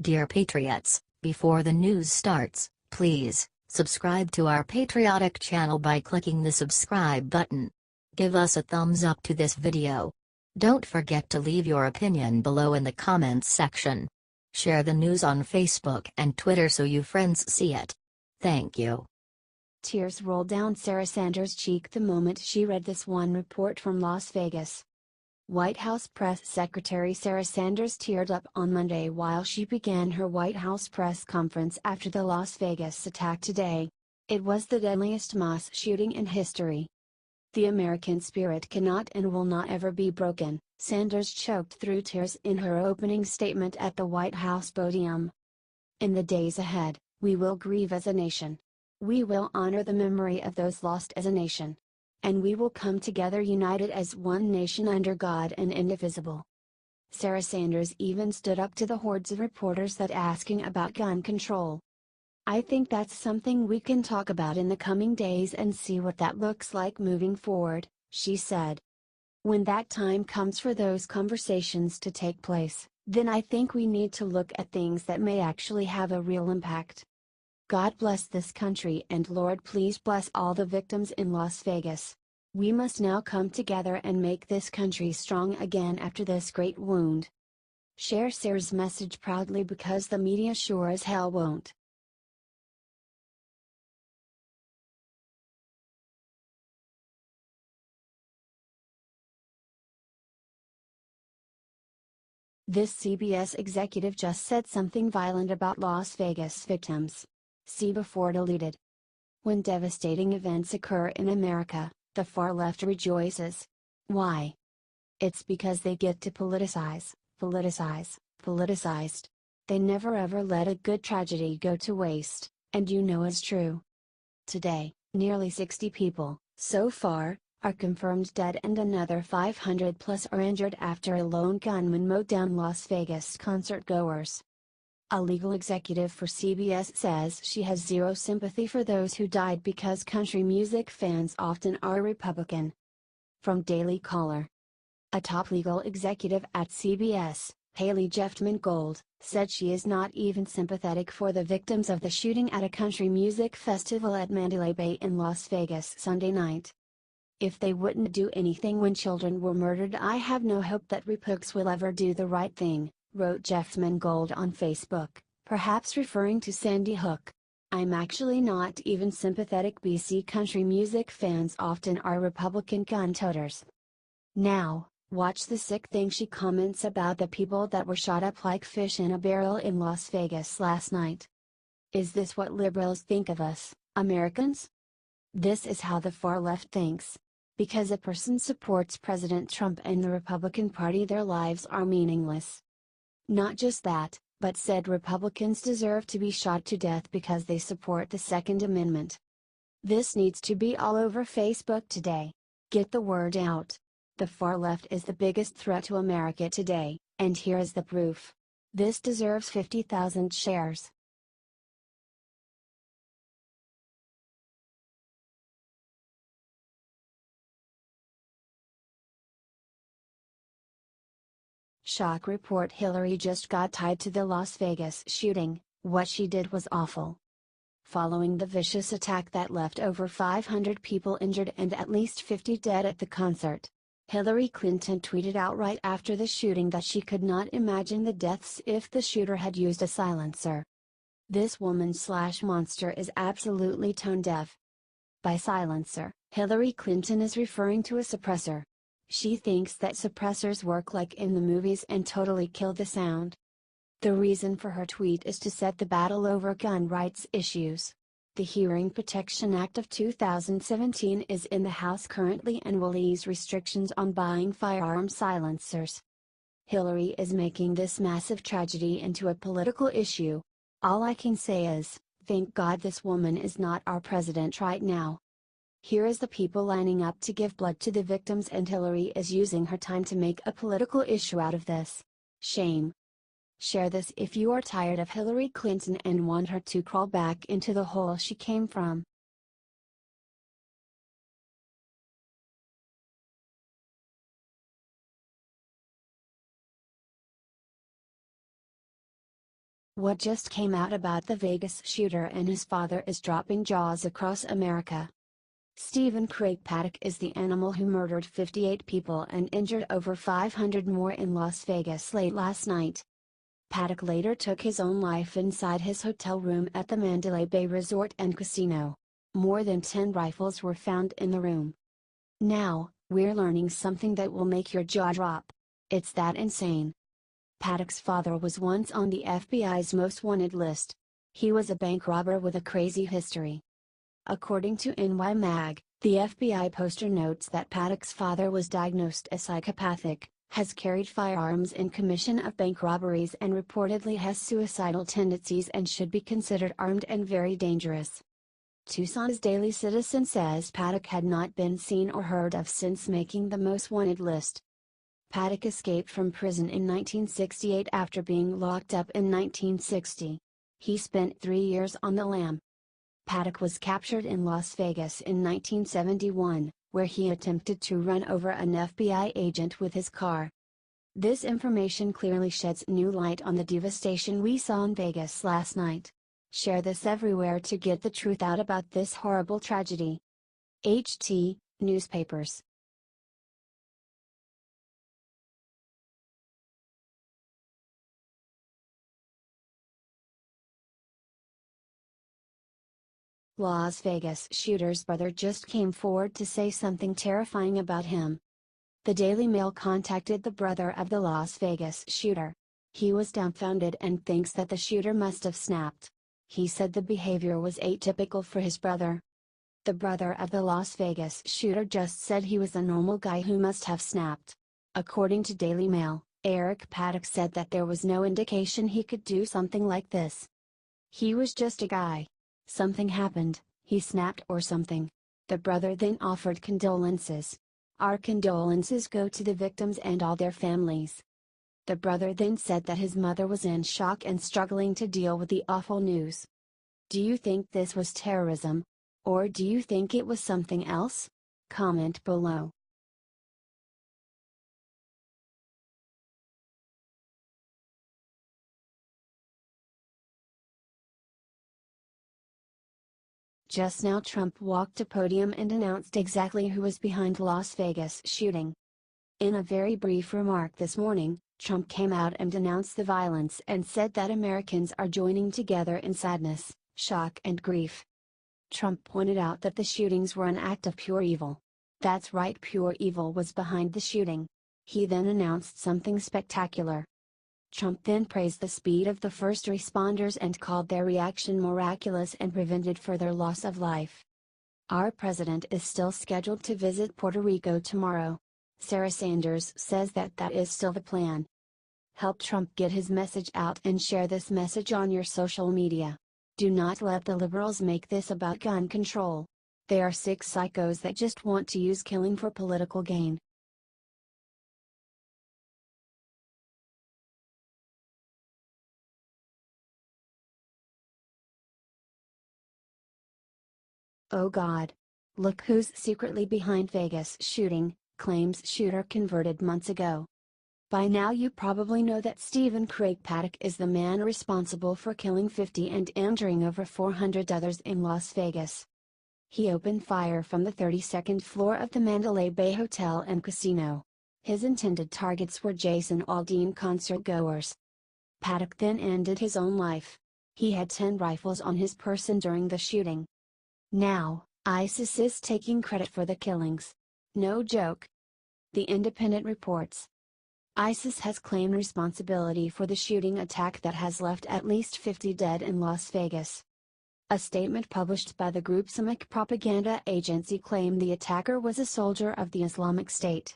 Dear Patriots, before the news starts, please subscribe to our patriotic channel by clicking the subscribe button. Give us a thumbs up to this video. Don't forget to leave your opinion below in the comments section. Share the news on Facebook and Twitter so you friends see it. Thank you. Tears rolled down Sarah Sanders' cheek the moment she read this one report from Las Vegas. White House Press Secretary Sarah Sanders teared up on Monday while she began her White House press conference after the Las Vegas attack today. It was the deadliest mass shooting in history. The American spirit cannot and will not ever be broken, Sanders choked through tears in her opening statement at the White House podium. In the days ahead, we will grieve as a nation. We will honor the memory of those lost as a nation. And we will come together united as one nation under God and indivisible. Sarah Sanders even stood up to the hordes of reporters that asking about gun control. I think that's something we can talk about in the coming days and see what that looks like moving forward, she said. When that time comes for those conversations to take place, then I think we need to look at things that may actually have a real impact. God bless this country and Lord please bless all the victims in Las Vegas. We must now come together and make this country strong again after this great wound. Share Sarah's message proudly because the media sure as hell won't. This CBS executive just said something violent about Las Vegas victims. See before deleted. When devastating events occur in America, the far left rejoices. Why? It's because they get to politicized. They never ever let a good tragedy go to waste, and you know it's true. Today, nearly 60 people, so far, are confirmed dead and another 500 plus are injured after a lone gunman mowed down Las Vegas concert goers. A legal executive for CBS says she has zero sympathy for those who died because country music fans often are Republican. From Daily Caller. A top legal executive at CBS, Haley Jeffman Gold, said she is not even sympathetic for the victims of the shooting at a country music festival at Mandalay Bay in Las Vegas Sunday night. If they wouldn't do anything when children were murdered, I have no hope that Republicans will ever do the right thing, wrote Jeffman Gold on Facebook, perhaps referring to Sandy Hook. I'm actually not even sympathetic. BC country music fans often are Republican gun toters. Now, watch the sick thing she comments about the people that were shot up like fish in a barrel in Las Vegas last night. Is this what liberals think of us, Americans? This is how the far left thinks. Because a person supports President Trump and the Republican Party, their lives are meaningless. Not just that, but said Republicans deserve to be shot to death because they support the Second Amendment. This needs to be all over Facebook today. Get the word out. The far left is the biggest threat to America today, and here is the proof. This deserves 50,000 shares. Shock report: Hillary just got tied to the Las Vegas shooting. What she did was awful. Following the vicious attack that left over 500 people injured and at least 50 dead at the concert, Hillary Clinton tweeted out right after the shooting that she could not imagine the deaths if the shooter had used a silencer. This woman/monster is absolutely tone deaf. By silencer, Hillary Clinton is referring to a suppressor. She thinks that suppressors work like in the movies and totally kill the sound. The reason for her tweet is to set the battle over gun rights issues. The Hearing Protection Act of 2017 is in the House currently and will ease restrictions on buying firearm silencers. Hillary is making this massive tragedy into a political issue. All I can say is, thank God this woman is not our president right now. Here is the people lining up to give blood to the victims, and Hillary is using her time to make a political issue out of this. Shame. Share this if you are tired of Hillary Clinton and want her to crawl back into the hole she came from. What just came out about the Vegas shooter and his father is dropping jaws across America. Stephen Craig Paddock is the animal who murdered 58 people and injured over 500 more in Las Vegas late last night. Paddock later took his own life inside his hotel room at the Mandalay Bay Resort and Casino. More than 10 rifles were found in the room. Now, we're learning something that will make your jaw drop. It's that insane. Paddock's father was once on the FBI's most wanted list. He was a bank robber with a crazy history. According to NY Mag, the FBI poster notes that Paddock's father was diagnosed as psychopathic, has carried firearms in commission of bank robberies and reportedly has suicidal tendencies and should be considered armed and very dangerous. Tucson's Daily Citizen says Paddock had not been seen or heard of since making the most wanted list. Paddock escaped from prison in 1968 after being locked up in 1960. He spent 3 years on the lam. Paddock was captured in Las Vegas in 1971, where he attempted to run over an FBI agent with his car. This information clearly sheds new light on the devastation we saw in Vegas last night. Share this everywhere to get the truth out about this horrible tragedy. HT, Newspapers. Las Vegas shooter's brother just came forward to say something terrifying about him. The Daily Mail contacted the brother of the Las Vegas shooter. He was dumbfounded and thinks that the shooter must have snapped. He said the behavior was atypical for his brother. The brother of the Las Vegas shooter just said he was a normal guy who must have snapped. According to Daily Mail, Eric Paddock said that there was no indication he could do something like this. He was just a guy. Something happened, he snapped or something. The brother then offered condolences. Our condolences go to the victims and all their families. The brother then said that his mother was in shock and struggling to deal with the awful news. Do you think this was terrorism? Or do you think it was something else? Comment below. Just now Trump walked a podium and announced exactly who was behind Las Vegas shooting. In a very brief remark this morning, Trump came out and denounced the violence and said that Americans are joining together in sadness, shock and grief. Trump pointed out that the shootings were an act of pure evil. That's right, pure evil was behind the shooting. He then announced something spectacular. Trump then praised the speed of the first responders and called their reaction miraculous and prevented further loss of life. Our president is still scheduled to visit Puerto Rico tomorrow. Sarah Sanders says that is still the plan. Help Trump get his message out and share this message on your social media. Do not let the liberals make this about gun control. They are sick psychos that just want to use killing for political gain. Oh God! Look who's secretly behind Vegas shooting, claims shooter converted months ago. By now you probably know that Stephen Craig Paddock is the man responsible for killing 50 and injuring over 400 others in Las Vegas. He opened fire from the 32nd floor of the Mandalay Bay Hotel and Casino. His intended targets were Jason Aldean concert-goers. Paddock then ended his own life. He had 10 rifles on his person during the shooting. Now, ISIS is taking credit for the killings. No joke. The Independent reports. ISIS has claimed responsibility for the shooting attack that has left at least 50 dead in Las Vegas. A statement published by the group's Islamic propaganda agency claimed the attacker was a soldier of the Islamic State.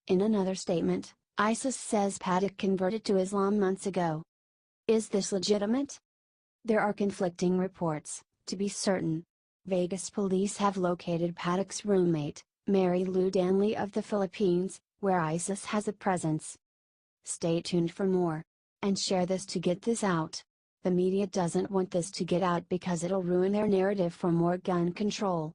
In another statement, ISIS says Paddock converted to Islam months ago. Is this legitimate? There are conflicting reports, to be certain. Vegas police have located Paddock's roommate, Mary Lou Danley of the Philippines, where ISIS has a presence. Stay tuned for more. And share this to get this out. The media doesn't want this to get out because it'll ruin their narrative for more gun control.